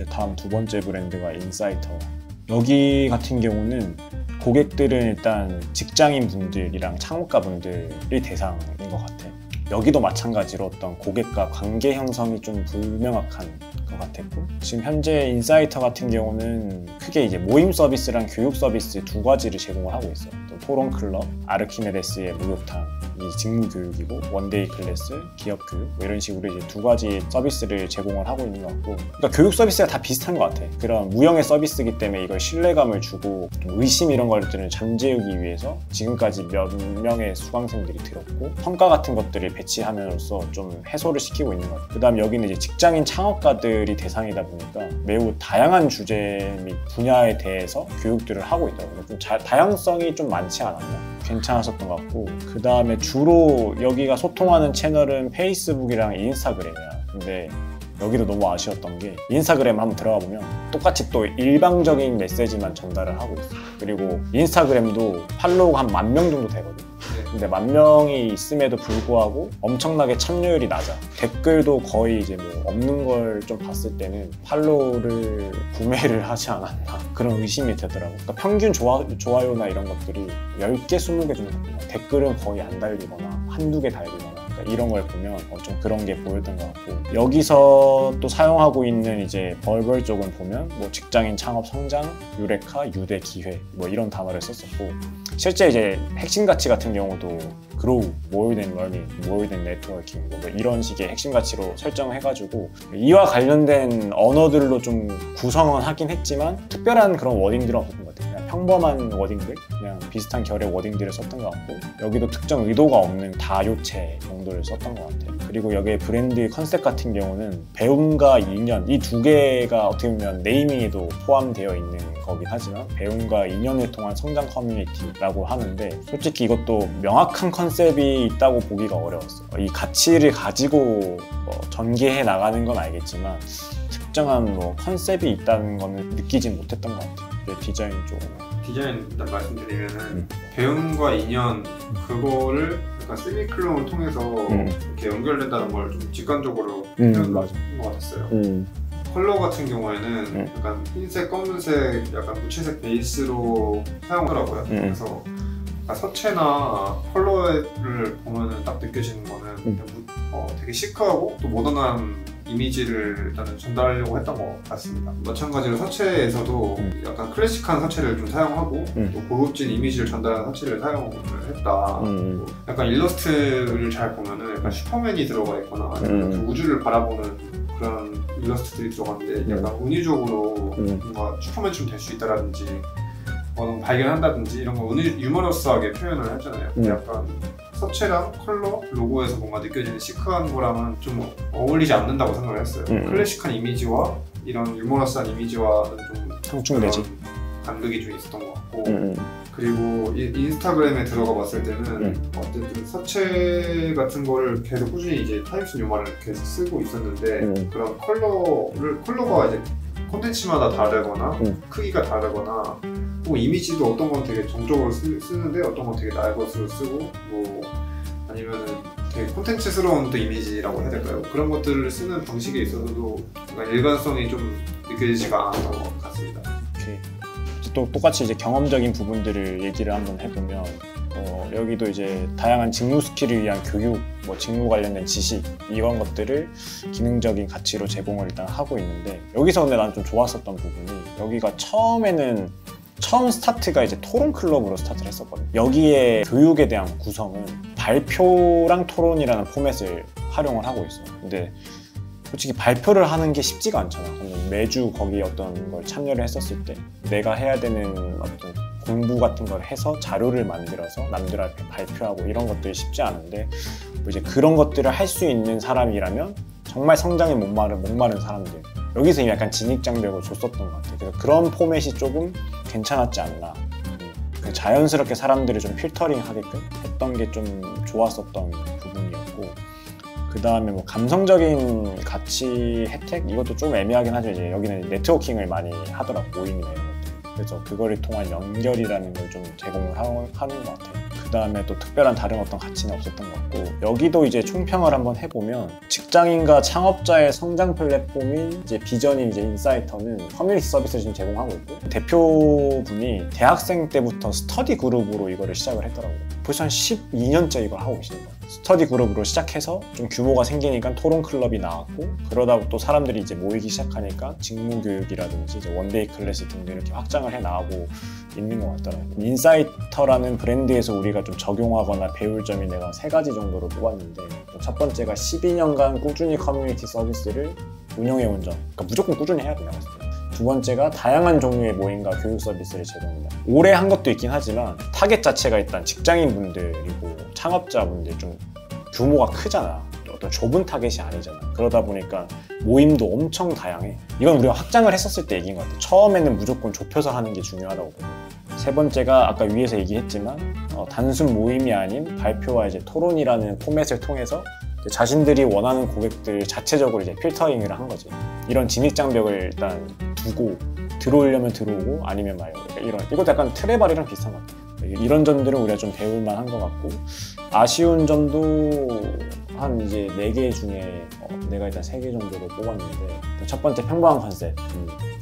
다음 두 번째 브랜드가 인사이터. 여기 같은 경우는 고객들은 일단 직장인 분들이랑 창업가 분들이 대상인 것 같아. 여기도 마찬가지로 어떤 고객과 관계 형성이 좀 불명확한 것 같았고, 지금 현재 인사이터 같은 경우는 크게 이제 모임 서비스랑 교육 서비스 두 가지를 제공을 하고 있어요. 또 토론 클럽, 아르키메데스의 목욕탕, 이 직무 교육이고, 원데이 클래스, 기업 교육, 뭐 이런 식으로 이제 두 가지 서비스를 제공을 하고 있는 것 같고, 그러니까 교육 서비스가 다 비슷한 것 같아. 그런 무형의 서비스이기 때문에 이걸 신뢰감을 주고 좀 의심 이런 것들을 잠재우기 위해서 지금까지 몇 명의 수강생들이 들었고, 평가 같은 것들을 배치함으로써 좀 해소를 시키고 있는 것 같아요. 그 다음 여기는 이제 직장인 창업가들이 대상이다 보니까 매우 다양한 주제 및 분야에 대해서 교육들을 하고 있더라고요. 좀 다양성이 좀 많지 않았나? 괜찮았었던 것 같고, 그 다음에 주로 여기가 소통하는 채널은 페이스북이랑 인스타그램이야. 근데 여기도 너무 아쉬웠던 게, 인스타그램 한번 들어가 보면 똑같이 또 일방적인 메시지만 전달을 하고 있어. 그리고 인스타그램도 팔로우가 한 10,000명 정도 되거든. 근데 10,000명이 있음에도 불구하고 엄청나게 참여율이 낮아. 댓글도 거의 이제 뭐 없는 걸 좀 봤을 때는 팔로우를 구매를 하지 않았나, 그런 의심이 되더라고. 그러니까 평균 좋아요나 이런 것들이 10개, 20개 정도 되거나, 댓글은 거의 안 달리거나 한두 개 달리거나, 이런 걸 보면 좀 그런 게 보였던 것 같고, 여기서 또 사용하고 있는 이제 벌벌 쪽은 보면 뭐 직장인 창업 성장, 유레카, 유대 기회 뭐 이런 단어를 썼었고, 실제 이제 핵심 가치 같은 경우도 그로우, more than learning, more than networking 뭐 이런 식의 핵심 가치로 설정을 해가지고 이와 관련된 언어들로 좀 구성은 하긴 했지만 특별한 그런 워딩들은 없었던 것 같아요. 그냥 평범한 워딩들, 그냥 비슷한 결의 워딩들을 썼던 것 같고, 여기도 특정 의도가 없는 다요체 정도를 썼던 것 같아요. 그리고 여기에 브랜드 컨셉 같은 경우는 배움과 인연, 이 두 개가 어떻게 보면 네이밍에도 포함되어 있는 거긴 하지만, 배움과 인연을 통한 성장 커뮤니티라고 하는데, 솔직히 이것도 명확한 컨셉이 있다고 보기가 어려웠어. 이 가치를 가지고 전개해 나가는 건 알겠지만 특정한 뭐 컨셉이 있다는 거는 느끼진 못했던 것 같아요. 디자인 쪽으로. 디자인 일단 말씀드리면은 배움과 인연, 그거를 약간 세미클론을 통해서 이렇게 연결된다는 걸 좀 직관적으로 표현한 것 같았어요. 컬러 같은 경우에는 약간 흰색, 검은색, 약간 무채색 베이스로 사용하더라고요. 그래서 서체나 컬러를 보면은 딱 느껴지는 거는 되게 시크하고 또 모던한 이미지를 일단은 전달하려고 했던 것 같습니다. 마찬가지로 서체에서도 약간 클래식한 서체를 좀 사용하고 또 고급진 이미지를 전달하는 서체를 사용을 했다. 약간 일러스트를 잘 보면은 약간 슈퍼맨이 들어가 있거나 그 우주를 바라보는 그런 일러스트들이 들어갔는데, 약간 은유적으로 뭔가 슈퍼맨처럼 될 수 있다라든지 발견한다든지 이런 거 유머러스하게 표현을 했잖아요. 약간 서체랑 컬러, 로고에서 뭔가 느껴지는 시크한 거랑은 좀 어울리지 않는다고 생각을 했어요. 클래식한 이미지와 이런 유머러스한 이미지와는 좀 상충되지. 간극이 좀 있었던 것 같고, 그리고 인스타그램에 들어가 봤을 때는 어쨌든 서체 같은 거를 계속 꾸준히 이제 타임스 뉴마를 계속 쓰고 있었는데, 그런 컬러가 이제 콘텐츠마다 다르거나 크기가 다르거나, 혹은 이미지도 어떤 건 되게 정적으로 쓰는데 어떤 건 되게 날것으로 쓰고, 뭐 아니면은 되게 콘텐츠스러운 또 이미지라고 해야 될까요? 그런 것들을 쓰는 방식에 있어서도 일관성이 좀 느껴지지가 않았던 것 같습니다. 오케이. 또 똑같이 이제 경험적인 부분들을 얘기를 한번 해보면, 여기도 이제 다양한 직무 스킬을 위한 교육, 뭐 직무 관련된 지식, 이런 것들을 기능적인 가치로 제공을 일단 하고 있는데, 여기서 근데 난 좀 좋았었던 부분이, 여기가 처음 스타트가 이제 토론 클럽으로 스타트를 했었거든. 여기에 교육에 대한 구성은 발표랑 토론이라는 포맷을 활용을 하고 있어. 근데 솔직히 발표를 하는 게 쉽지가 않잖아. 매주 거기 어떤 걸 참여를 했었을 때 내가 해야 되는 어떤 공부 같은 걸 해서 자료를 만들어서 남들한테 발표하고 이런 것들이 쉽지 않은데, 뭐 이제 그런 것들을 할 수 있는 사람이라면 정말 성장에 목마른 사람들, 여기서 약간 진입장벽을 줬었던 것 같아요. 그래서 그런 포맷이 조금 괜찮았지 않나. 자연스럽게 사람들을 좀 필터링 하게끔 했던 게 좀 좋았었던 부분이었고, 그 다음에 뭐 감성적인 가치 혜택, 이것도 좀 애매하긴 하죠. 이제 여기는 네트워킹을 많이 하더라고, 모임이나 이런 것들. 그래서 그거를 통한 연결이라는 걸 좀 제공을 하는 것 같아요. 그 다음에 또 특별한 다른 어떤 가치는 없었던 것 같고, 여기도 이제 총평을 한번 해보면 직장인과 창업자의 성장 플랫폼인 이제 비전인 이제 인사이터는 커뮤니티 서비스를 지금 제공하고 있고, 대표분이 대학생 때부터 스터디 그룹으로 이거를 시작을 했더라고요. 벌써 한 12년째 이걸 하고 계시는 거예요. 스터디 그룹으로 시작해서 좀 규모가 생기니까 토론 클럽이 나왔고, 그러다 또 사람들이 이제 모이기 시작하니까 직무 교육이라든지 이제 원데이 클래스 등등 이렇게 확장을 해 나가고 있는 것 같더라고요. 인사이터라는 브랜드에서 우리가 좀 적용하거나 배울 점이 내가 3가지 정도로 뽑았는데, 첫 번째가 12년간 꾸준히 커뮤니티 서비스를 운영해온 점. 그러니까 무조건 꾸준히 해야 된다고 했어요. 두 번째가 다양한 종류의 모임과 교육 서비스를 제공한다. 오래 한 것도 있긴 하지만 타겟 자체가 일단 직장인분들이고 창업자분들 좀 규모가 크잖아. 어떤 좁은 타겟이 아니잖아. 그러다 보니까 모임도 엄청 다양해. 이건 우리가 확장을 했었을 때 얘기인 것 같아. 처음에는 무조건 좁혀서 하는 게 중요하다고 보고. 세 번째가 아까 위에서 얘기했지만 단순 모임이 아닌 발표와 이제 토론이라는 포맷을 통해서 자신들이 원하는 고객들 자체적으로 이제 필터링을 한 거지. 이런 진입장벽을 일단 두고 들어오려면 들어오고 아니면 말고, 이것도 약간 트레발이랑 비슷한 것 같아요. 이런 점들은 우리가 좀 배울 만한 것 같고, 아쉬운 점도 한 이제 4개 중에 내가 일단 3개 정도로 뽑았는데, 첫 번째 평범한 컨셉.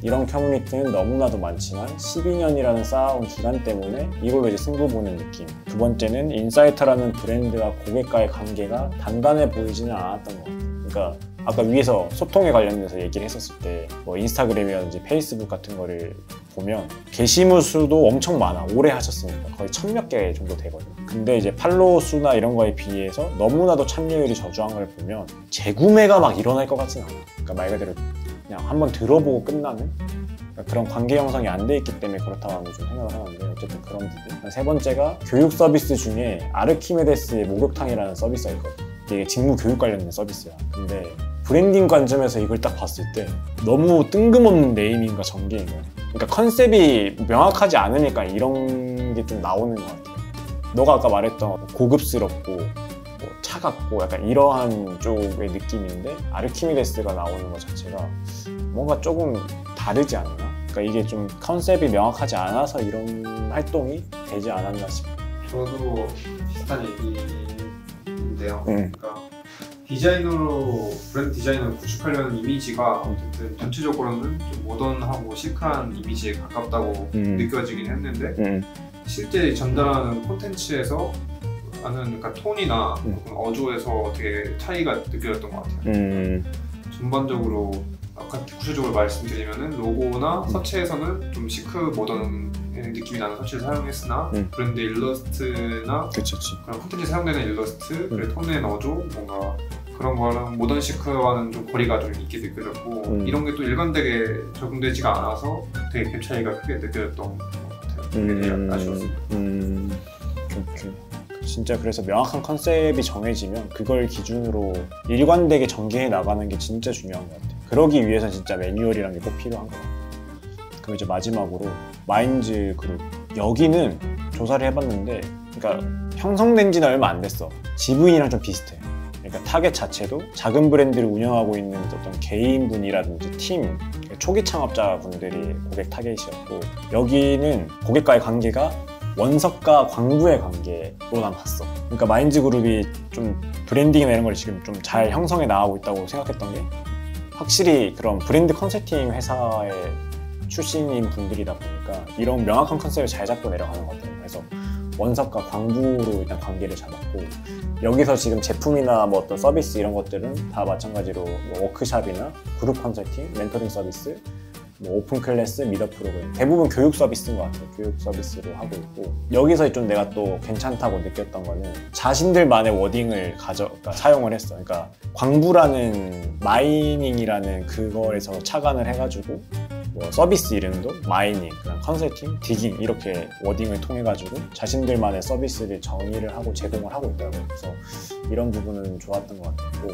이런 커뮤니티는 너무나도 많지만 12년이라는 쌓아온 기간 때문에 이걸로 이제 승부 보는 느낌. 두 번째는 인사이터라는 브랜드와 고객과의 관계가 단단해 보이지는 않았던 것 같아요. 그러니까 아까 위에서 소통에 관련돼서 얘기를 했었을 때 뭐 인스타그램이라든지 페이스북 같은 거를 보면 게시물 수도 엄청 많아. 오래 하셨으니까 거의 1000몇 개 정도 되거든요. 근데 이제 팔로워 수나 이런 거에 비해서 너무나도 참여율이 저조한 걸 보면 재구매가 막 일어날 것 같진 않아. 그러니까 말 그대로 그냥 한번 들어보고 끝나는 그런 관계 형성이 안 돼 있기 때문에 그렇다고 좀 생각을 하는데, 어쨌든 그런 부분. 세 번째가 교육 서비스 중에 아르키메데스의 목욕탕이라는 서비스가 있거든요. 이게 직무 교육 관련된 서비스야. 근데 브랜딩 관점에서 이걸 딱 봤을 때 너무 뜬금없는 네이밍과 전개인 거야. 그러니까 컨셉이 명확하지 않으니까 이런 게 좀 나오는 것 같아요. 너가 아까 말했던 고급스럽고 뭐 차갑고 약간 이러한 쪽의 느낌인데, 아르키메데스가 나오는 것 자체가 뭔가 조금 다르지 않나? 그러니까 이게 좀 컨셉이 명확하지 않아서 이런 활동이 되지 않았나 싶어요. 저도 비슷한 얘기인데요. 그러니까 디자이너로 브랜드 디자이너를 구축하려는 이미지가 어쨌든 전체적으로는 좀 모던하고 시크한 이미지에 가깝다고 느껴지긴 했는데, 실제 전달하는 콘텐츠에서 하는 그러니까 톤이나 어조에서 되게 차이가 느껴졌던 것 같아요. 전반적으로 아까 구체적으로 말씀드리면은 로고나 서체에서는 좀 시크 모던 느낌이 나는 서체를 사용했으나 브랜드 일러스트나 그런 콘텐츠에 사용되는 일러스트, 그리고 톤의 어조, 뭔가 그런 거랑 모던 시크와는 좀 거리가 좀 있게 느껴졌고, 이런 게 또 일관되게 적용되지가 않아서 되게 갭 차이가 크게 느껴졌던 것 같아요. 되게 아쉬웠습니다. 진짜 그래서 명확한 컨셉이 정해지면 그걸 기준으로 일관되게 전개해 나가는 게 진짜 중요한 것 같아요. 그러기 위해서 진짜 매뉴얼이라는 게 꼭 필요한 것 같아요. 그럼 이제 마지막으로 마인즈 그룹. 여기는 조사를 해봤는데, 그러니까 형성된 지는 얼마 안 됐어. 지브인이랑 좀 비슷해. 그러니까 타겟 자체도 작은 브랜드를 운영하고 있는 어떤 개인분이라든지 팀, 초기 창업자분들이 고객 타겟이었고, 여기는 고객과의 관계가 원석과 광부의 관계로 난 봤어. 그러니까 마인즈 그룹이 좀 브랜딩이나 이런 걸 지금 좀 잘 형성해 나가고 있다고 생각했던 게, 확실히 그런 브랜드 컨설팅 회사의 출신인 분들이다 보니까 이런 명확한 컨셉을 잘 잡고 내려가는 것 같아요. 그래서 원석과 광부로 일단 관계를 잡았고, 여기서 지금 제품이나 뭐 어떤 서비스 이런 것들은 다 마찬가지로 뭐 워크샵이나 그룹 컨설팅, 멘토링 서비스, 뭐 오픈 클래스, 미더 프로그램, 대부분 교육 서비스인 것 같아요. 교육 서비스로 하고 있고, 여기서 좀 내가 또 괜찮다고 느꼈던 거는 자신들만의 워딩을 그러니까 사용을 했어. 그러니까 광부라는 마이닝이라는 그거에서 착안을 해가지고 뭐 서비스 이름도 마이닝, 그다음 컨설팅, 디깅 이렇게 워딩을 통해 가지고 자신들만의 서비스를 정의를 하고 제공을 하고 있더라고요. 그래서 이런 부분은 좋았던 것 같고,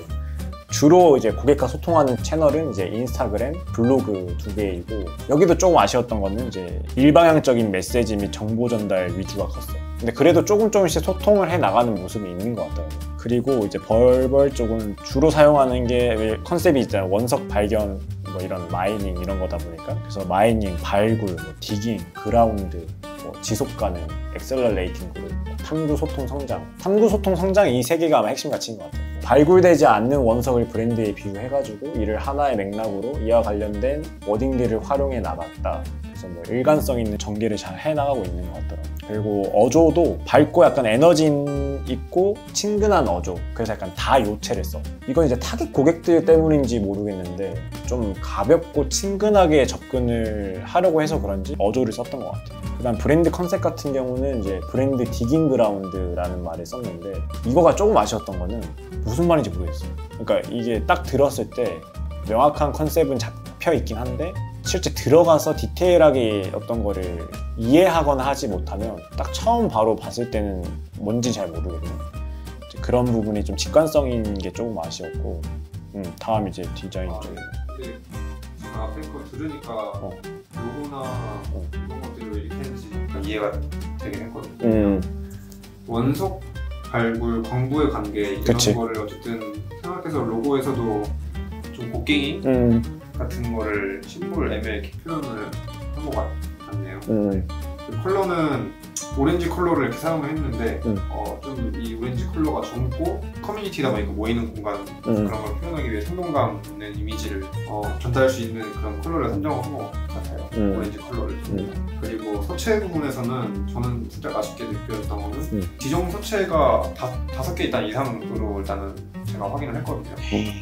주로 이제 고객과 소통하는 채널은 이제 인스타그램, 블로그 2개이고, 여기도 조금 아쉬웠던 거는 이제 일방향적인 메시지 및 정보 전달 위주가 컸어. 근데 그래도 조금씩 소통을 해 나가는 모습이 있는 것 같아요. 그리고 이제 벌벌 쪽은 주로 사용하는 게 컨셉이 있잖아요. 원석 발견, 뭐 이런 마이닝 이런 거다 보니까, 그래서 마이닝, 발굴, 뭐 디깅, 그라운드, 뭐 지속 가능, 엑셀러레이팅 그룹, 탐구, 소통, 성장. 탐구, 소통, 성장 이 세 개가 아마 핵심 가치인 것 같아요. 발굴되지 않는 원석을 브랜드에 비유해가지고 이를 하나의 맥락으로 이와 관련된 워딩들을 활용해 나갔다. 그래서 뭐 일관성 있는 전개를 잘 해나가고 있는 것 같더라고요. 그리고 어조도 밝고 약간 에너지 있고 친근한 어조. 그래서 약간 다 요체를 써. 이건 이제 타깃 고객들 때문인지 모르겠는데 좀 가볍고 친근하게 접근을 하려고 해서 그런지 어조를 썼던 것 같아요. 그다음 브랜드 컨셉 같은 경우는 이제 브랜드 디깅 그라운드라는 말을 썼는데 이거가 조금 아쉬웠던 거는 무슨 말인지 모르겠어요. 그러니까 이게 딱 들었을 때 명확한 컨셉은 잡혀 있긴 한데 실제 들어가서 디테일하게 어떤 거를 이해하거나 하지 못하면 딱 처음 바로 봤을 때는 뭔지 잘 모르겠네요. 그런 부분이 좀 직관성인 게 조금 아쉬웠고 다음 이제 디자인 쪽에 근데 앞에 거 들으니까 로고나 이런 것들을 이렇게 했는지 이해가 되긴 했거든요. 원석, 발굴, 광부의 관계 이런 그치. 거를 어쨌든 생각해서 로고에서도 좀 곡괭이 같은 거를 심볼을 애매하게 표현을 한 것 같네요. 그 컬러는 오렌지 컬러를 이렇게 사용을 했는데 좀 이 오렌지 컬러가 젊고 커뮤니티다 보니까 모이는 공간 그런 걸 표현하기 위해 생동감 있는 이미지를 전달할 수 있는 그런 컬러를 선정한 것 같아요. 오렌지 컬러를 그리고 서체 부분에서는 저는 진짜 아쉽게 느꼈던 거는 지정 서체가 5개 일단 이상으로 일단은 제가 확인을 했거든요.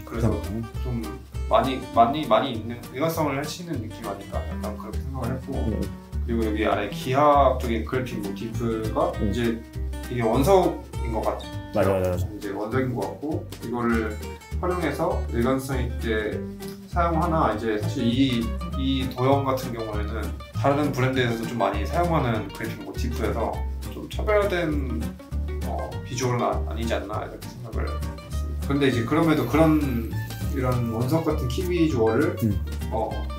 그래서 좀 많이 있는 일관성을 해치는 느낌 아닐까 약간 그렇게 생각을 했고 그리고 여기 아래 기하학적인 그래픽 모티프가 이제 이게 원석인 것 같아요. 맞아요. 이제 원석인 것 같고 이거를 활용해서 일관성 있게 사용하나 이제 사실 이 도형 같은 경우에는 다른 브랜드에서도 좀 많이 사용하는 그래픽 모티프여서 좀 차별화된 비주얼은 아니지 않나 이렇게 생각을 했습니다. 그런데 이제 그럼에도 이런 원석 같은 키 비주얼을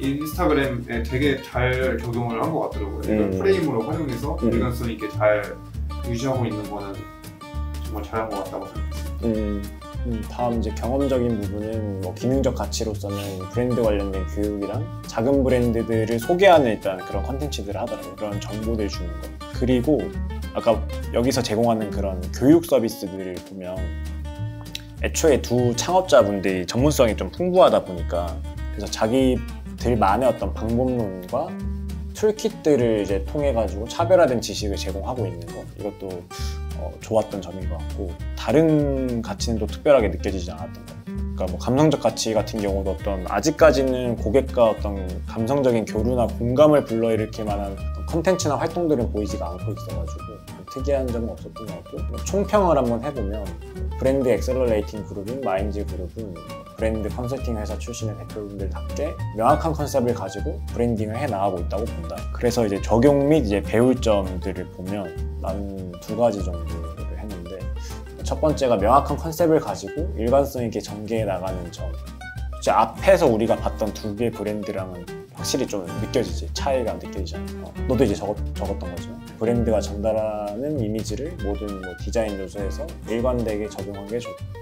인스타그램에 되게 잘 적용을 한 것 같더라고요. 이걸 프레임으로 활용해서 일관성 있게 잘 유지하고 있는 거는 정말 잘한 것 같다고 생각했습니다. 다음 이제 경험적인 부분은 뭐 기능적 가치로서는 브랜드 관련된 교육이랑 작은 브랜드들을 소개하는 일단 그런 컨텐츠들을 하더라고요. 그런 정보들 주는 거. 그리고 아까 여기서 제공하는 그런 교육 서비스들을 보면 애초에 두 창업자분들이 전문성이 좀 풍부하다 보니까 그래서 자기들만의 어떤 방법론과 툴킷들을 이제 통해 가지고 차별화된 지식을 제공하고 있는 거 이것도 좋았던 점인 것 같고 다른 가치는 또 특별하게 느껴지지 않았던 것 같아요. 그러니까 뭐 감성적 가치 같은 경우도 어떤 아직까지는 고객과 어떤 감성적인 교류나 공감을 불러일으킬 만한 컨텐츠나 활동들은 보이지가 않고 있어가지고 특이한 점은 없었던 것 같고 총평을 한번 해보면 브랜드 엑셀러레이팅 그룹인 마인즈 그룹은 브랜드 컨설팅 회사 출신의 대표분들답게 명확한 컨셉을 가지고 브랜딩을 해나가고 있다고 본다. 그래서 이제 적용 및 이제 배울 점들을 보면 나는 2가지 정도를 했는데 첫 번째가 명확한 컨셉을 가지고 일관성 있게 전개해 나가는 점. 이제 앞에서 우리가 봤던 2개의 브랜드랑은 확실히 좀 느껴지지. 차이가 느껴지잖아. 너도 이제 적었던 거죠. 브랜드가 전달하는 이미지를 모든 뭐 디자인 요소에서 일관되게 적용한 게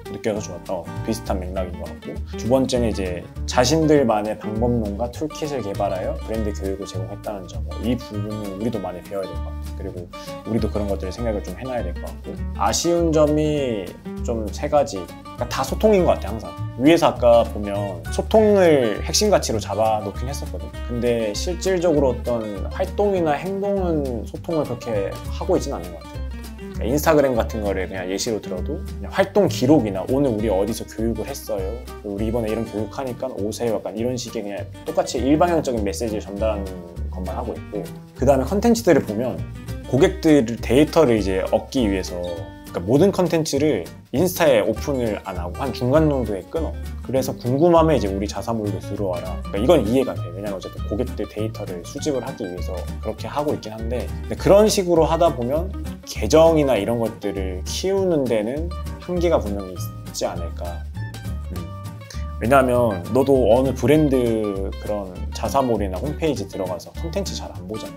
느껴서 좋았다. 비슷한 맥락인 것 같고 두 번째는 이제 자신들만의 방법론과 툴킷을 개발하여 브랜드 교육을 제공했다는 점. 이 부분은 우리도 많이 배워야 될 것 같아요. 그리고 우리도 그런 것들을 생각을 좀 해놔야 될 것 같고 아쉬운 점이 좀 3가지. 그러니까 다 소통인 것 같아 항상. 위에서 아까 보면 소통을 핵심 가치로 잡아놓긴 했었거든. 근데 실질적으로 어떤 활동이나 행동은 소통을 그렇게 하고 있진 않는 것 같아요. 그러니까 인스타그램 같은 거를 그냥 예시로 들어도 그냥 활동 기록이나 오늘 우리 어디서 교육을 했어요, 우리 이번에 이런 교육하니까 오세요, 약간 이런 식의 그냥 똑같이 일방향적인 메시지를 전달하는 것만 하고 있고 그 다음에 컨텐츠들을 보면 고객들 데이터를 이제 얻기 위해서 그러니까 모든 컨텐츠를 인스타에 오픈을 안 하고 한 중간 정도에 끊어. 그래서 궁금하면 이제 우리 자사몰로 들어와라. 그러니까 이건 이해가 돼. 왜냐면 어쨌든 고객들 데이터를 수집을 하기 위해서 그렇게 하고 있긴 한데 근데 그런 식으로 하다 보면 계정이나 이런 것들을 키우는 데는 한계가 분명히 있지 않을까. 왜냐하면 너도 어느 브랜드 그런 자사몰이나 홈페이지 들어가서 컨텐츠 잘 안 보잖아.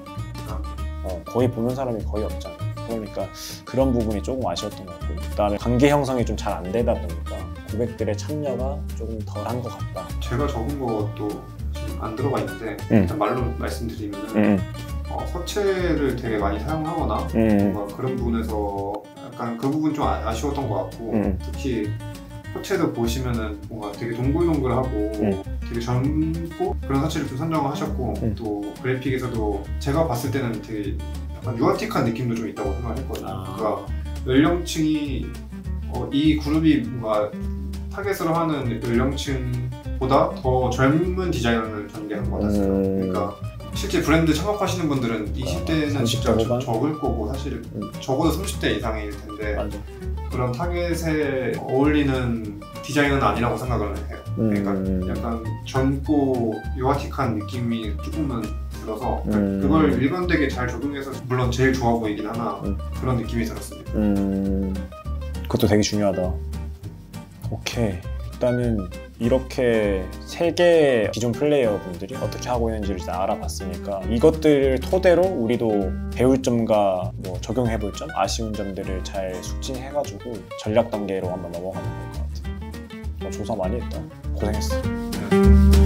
거의 보는 사람이 거의 없잖아. 그러니까 그런 부분이 조금 아쉬웠던 것 같고 그 다음에 관계 형성이 좀 잘 안 되다 보니까 고객들의 참여가 조금 덜한 것 같다. 제가 적은 것도 지금 안 들어가 있는데 일단 말로 말씀드리면 서체를 되게 많이 사용하거나 뭔가 그런 부분에서 약간 그 부분 좀 아쉬웠던 것 같고 특히 서체도 보시면은 뭔가 되게 동글동글하고 되게 젊고 그런 서체를 좀 선정을 하셨고 또 그래픽에서도 제가 봤을 때는 되게 약간 유아틱한 느낌도 좀 있다고 생각을 했거든요. 그러니까 연령층이 이 그룹이 뭔가 타겟으로 하는 연령층보다 더 젊은 디자인을 전개한 것 같았어요. 그러니까 실제 브랜드 창업하시는 분들은 20대는 진짜 적을 거고 사실 적어도 30대 이상일 텐데 맞아. 그런 타겟에 어울리는 디자인은 아니라고 생각을 해요. 그러니까 약간 젊고 유아틱한 느낌이 조금은 들어서 그걸 일관되게 잘 적용해서 물론 제일 좋아 보이긴 하나 그런 느낌이 들었습니다. 그것도 되게 중요하다. 오케이. 일단은 이렇게 3개의 기존 플레이어분들이 어떻게 하고 있는지를 일단 알아봤으니까 이것들을 토대로 우리도 배울 점과 뭐 적용해볼 점, 아쉬운 점들을 잘 숙지해가지고 전략 단계로 한번 넘어가면 될 것 같아. 조사 많이 했다. 고생했어.